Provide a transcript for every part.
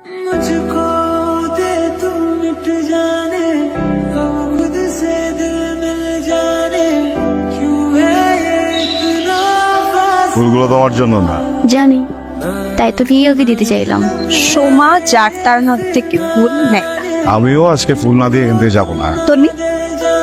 मुझको दे तू मिट जाने खुद से दिल मिल जाने क्यों है ये इतना ফুলগুলো তোমার জন্য না। জানি, তাই তো রিয়াকে দিতে চাইলাম। সোমা যার তার হাত থেকে ফুল নেয় না। আমিও আজকে ফুল না দিয়ে এখান থেকে যাবো না। তন্নি,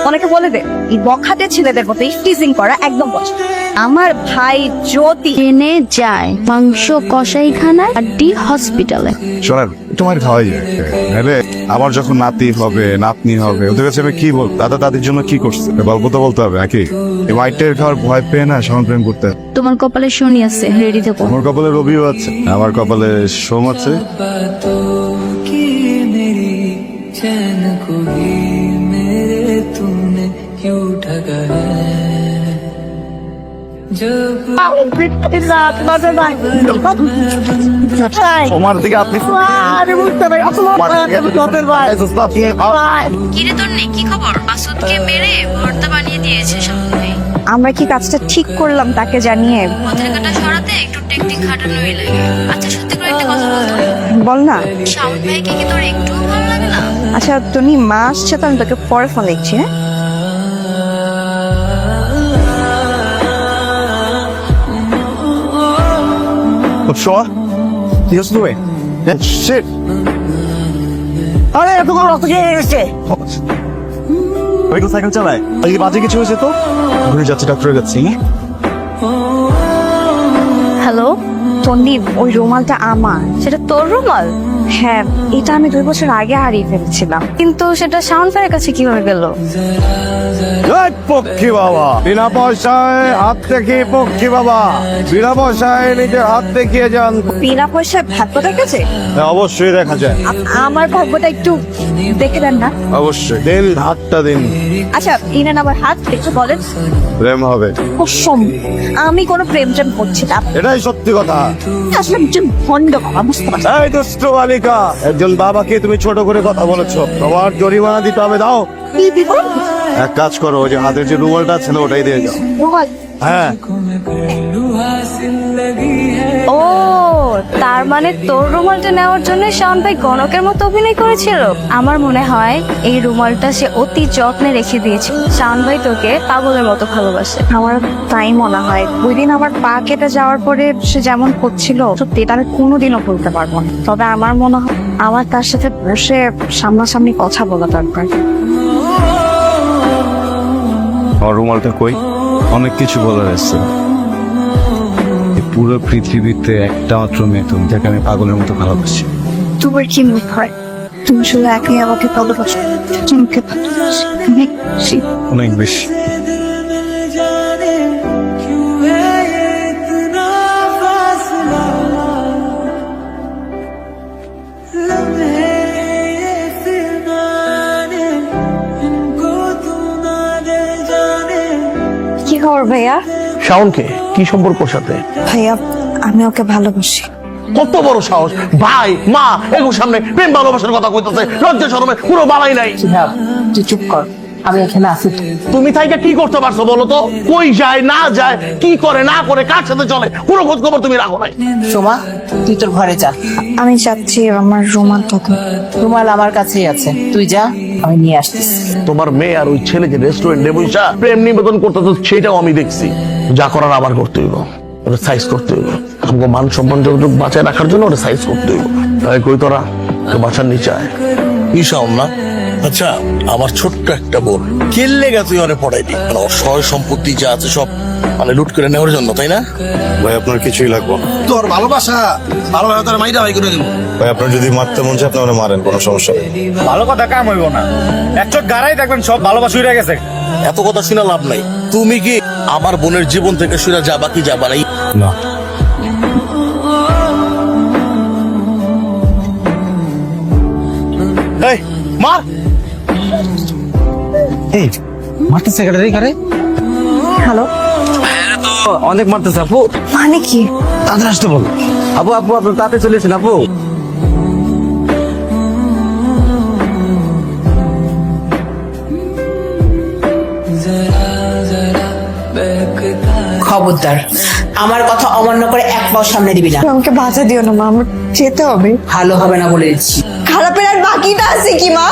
অনেকে বলে দে এই বখাটে ছেলেদের মতো টিজিং করা একদম পছন্দ। আমার ভাই জ্যোতি ট্রেনে যায় মাংস কষাইখানা আড্ডি হসপিটালে। শোনেন, তোমার খাওয়াই যায় নাহলে আমার যখন নাতি হবে নাতনি হবে ওদের কাছে আমি কি বল, দাদা দাদির জন্য কি করছে গল্প তো বলতে হবে নাকি? এই মাইটের খাওয়ার ভয় পেয়ে না সমান প্রেম করতে। তোমার কপালে শনি আছে, রেডি থেকো। আমার কপালে রবিও আছে, আমার কপালে সোম আছে। की मेरी चैन को भी मेरे तूने क्यों ठगा है जब সোমার দিকে আপনি কিরে তন্নি, কি খবর? মাসুদকে মেরে ভর্তা বানিয়ে দিয়েছে শাওন ভাই। আমরা কি কাজটা ঠিক করলাম তাকে জানিয়ে? পথের কাটা সরাতে একটু টেকনিক খাটানোই লাগে। আচ্ছা সত্যি করে একটা কথা বলতো, বল না। শাওন ভাইকে কি তোর একটু ভালো লাগে না? আচ্ছা তুমি মা আসছে তো আমি তোকে পরে ফোন লিখছি। হ্যাঁ সোমা কি হচ্ছে তুমি? Shit! আরে এত বড় রক্ত খেয়ে গেছে। ওই তো সাইকেল চালায়, আজকে বাজে কিছু হয়েছে তো ঘুরে যাচ্ছে, ডাক্তারের যাচ্ছি। হ্যালো তন্নি, ওই রুমালটা আমার। সেটা তোর রুমাল? হ্যাঁ, এটা আমি 2 বছর আগে হারিয়ে ফেলেছিলাম। কিন্তু সেটা শাওন ভাইয়ের কাছে কিভাবে গেল? পক্ষী বাবা বিনা পয়সায় হাত থেকে, পক্ষী বাবা বিনা পয়সায় নিজের হাত দেখিয়ে যান। বিনা পয়সায় ভাগ্য দেখেছে? হ্যাঁ, অবশ্যই দেখা যায়। আমার ভাগ্যটা একটু দেখে দেন না। অবশ্যই দিন, হাতটা দিন। আচ্ছা ইনান আমার হাত একটু বলেন। প্রেম হবে? কসম আমি কোনো প্রেম করছি না। এটাই সত্যি কথা। আসলে একজন ভণ্ড বাবা, বুঝতে পারছি। এই দুষ্ট বালিকা, একজন বাবাকে তুমি ছোট করে কথা বলেছো, তোমার জরিমানা দিতে হবে। দাও। কি দিব? এক কাজ করো, ওই যে হাতের যে রুমালটা আছে না ওটাই দিয়ে যাও। রুমাল? হ্যাঁ। हासिल लगी है ও তার মানে তোর রুমালটা নেওয়ার জন্য শাওন ভাই গণকের মতো অভিনয় করেছিল। আমার মনে হয় এই রুমালটা সে অতি যত্নে রেখে দিয়েছে। শাওন ভাই তোকে পাগলের মতো ভালোবাসে। আমার তাই মনে হয়। ওই দিন আমার পা কেটে যাওয়ার পরে সে যেমন করছিল, সত্যি এটা আমি কোনোদিনও ভুলতে পারবো না। তবে আমার মনে হয় আমার তার সাথে বসে সামনাসামনি কথা বলা দরকার। আমার রুমালটা কই? অনেক কিছু বলার আছে। এই পুরো পৃথিবীতে একটা মাত্র মেয়ে তুমি, যাকে আমি পাগলের মতো ভালোবাসি। তোমার কি মনে হয় তুমি শুধু একাই আমাকে ভালোবাসো? তোমাকে ভালোবাসি অনেক বেশি। অনেক বেশি। जाने क्यों है ये इतना फासला लम्हे ये फिरनाने इनको तू ना दे जाने কি খবর ভাইয়া? শাওনকে কি সম্পর্ক ওর সাথে? ভাইয়া আমি ওকে ভালোবাসি। কত বড় সাহস! ভাই মা এগুলোর সামনে প্রেম ভালোবাসার কথা কইতাছে, লজ্জা শরমে কোনো বালাই নাই। তুই চুপ কর, আমি এখানে আছি। তুমি তাইকে কি করতে পারছো বলো তো? কই যায় না যায়, কি করে না করে, কার সাথে চলে, কোনো খোঁজ খবর তুমি রাখো নাই। সোমা তুই তোর ঘরে যা, আমি চাচ্ছি আমার রুমালটা তো। রুমাল আমার কাছেই আছে, তুই যা, আমি নিয়ে আসতেছি। তোমার মেয়ে আর ওই ছেলে যে রেস্টুরেন্টে বসে প্রেম নিবেদন করতেছে সেটাও আমি দেখছি। যা করার আবার করতে হইব, ওটা সাইজ করতে হইব। আমাকে মান সম্মান যতটুকু বাঁচায় রাখার জন্য ওটা সাইজ করতে হইব। তাই কই তোরা তো বাঁচার নিচে আয়। ঈশাও না। আচ্ছা, আমার ছোট্ট একটা বোন কেল্লে গা তুই ওরে পড়াইবি, মানে ওর সয় সম্পত্তি যা আছে সব মানে লুট করে নেওয়ার জন্য, তাই না? ভাই আপনার কিছুই লাগবে না। তোর ভালোবাসা তার মাইরা ভাই করে দিল। ভাই আপনার যদি মারতে মন চায় আপনি ওরা মারেন, কোনো সমস্যা নেই। ভালো কথা কাম হইব না, একশো গাড়াই দেখবেন সব ভালোবাসা উড়ে গেছে। এত কথা শুনে লাভ নাই। তুমি কি আমার বোনের জীবন থেকে শুনে যাবা কি যাবা নাই? না। এই মার। এই মারতেছে সেক্রেটারি কারে? হ্যালো, অনেক মারতেছে আপু। মানে কি? তাড়াতাড়ি আসতে বল। আপু আপু আপনি তাড়াতাড়ি চলে এসেন আপু। খবরদার আমার কথা অমান্য করে এক পাও সামনে দিবি না। আমাকে বাঁচা দিও না মা, আমার যেতে হবে। ভালো হবে না বলে দিচ্ছি। খারাপের আর বাকিটা আছে কি মা?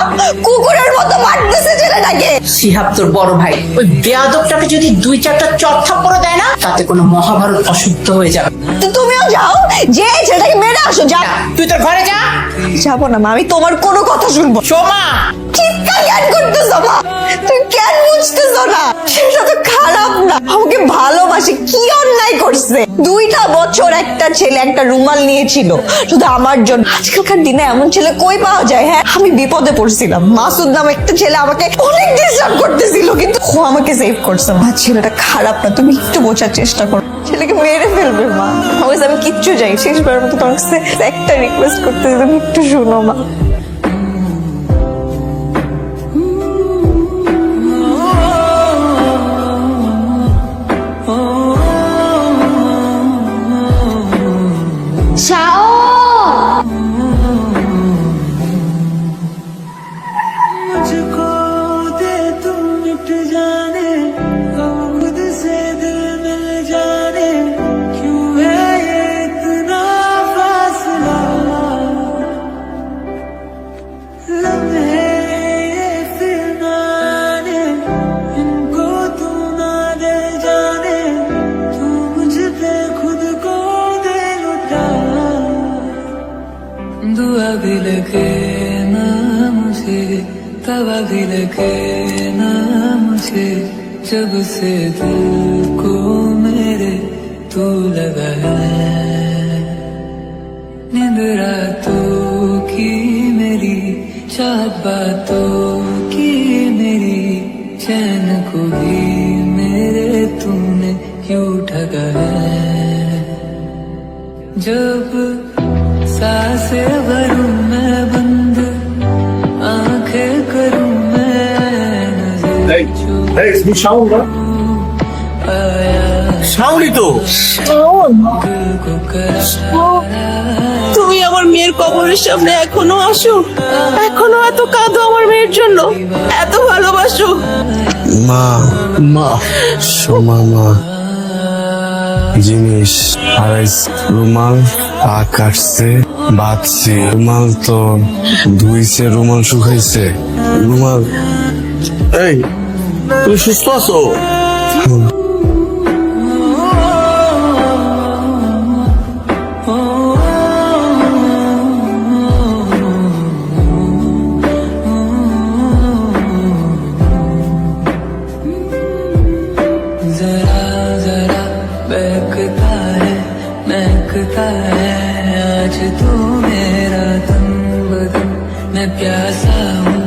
কুকুরের মতো মারতেছে ছেলেটাকে। শিহাব তোর বড় ভাই, ওই বেয়াদবটাকে যদি 2-4টা চটথা করে দেয় না, তাতে কোনো মহাভারত অশুদ্ধ হয়ে যাবে। তো তুমিও যাও, যে ছেলেটাকে মেরে আসো। যা, তুই তোর ঘরে যা। যাবো না মা, আমি তোমার কোনো কথা শুনবো। সোমা, চিৎকার কেন করতেছো মা? তুই কেন বুঝতেছো না? সেটা তো খারাপ না, আমাকে ভালোবাসে, কি অন্যায় করছে? 2টা বছর একটা ছেলে একটা রুমাল নিয়েছিল শুধু আমার জন্য। আজকালকার দিনে এমন ছেলে কই পাওয়া যায়? হ্যাঁ, আমি বিপদে পড়ছিলাম, মাসুদ নাম একটা ছেলে আমাকে অনেক ডিস্টার্ব করতেছিল, কিন্তু ও আমাকে সেভ করছে। মা, ছেলেটা খারাপ না, তুমি একটু বোঝার চেষ্টা করো। ছেলেকে মেরে ফেলবে মা। আমি কিচ্ছু যাই, শেষবারের মতো তোমার কাছে একটা রিকোয়েস্ট করতেছি, তুমি একটু শোনো মা। मुझको दे तू मिट जाने हम खुद से दिल मिल जाने क्यों है ये इतना फासला लम्हे ये फिरनाने इनको तू ना दे जाने तू मुझ पे खुद को दे लुटा दुआ भी लगे ना मुझे तवा भी लगे ना मुझे जब से दिल को मेरे तू लगा है नींद रातों की मेरी चाहत बातों की मेरी चैन को भी मेरे तूने क्यों ठगा है जब सांसें भरूं मैं बंद आंखें करूं मैं नजर শাওনি তো दिल को তুমি আমার মেয়ের কবরের সামনে এখনো আসো, এখনো এত কাঁদো আমার মেয়ের জন্য, এত ভালোবাসো। মা, মা সোমা মা, জিনিস আড়াইশ রুমাল, পা কাটছে, বাঁধছে, রুমাল তো ধুইছে, রুমাল শুকাইছে, রুমাল। এই, তুমি সুস্থ আছো? जरा जरा बहकता है महकता है आज तू मेरा तन बदन मैं प्यासा हूँ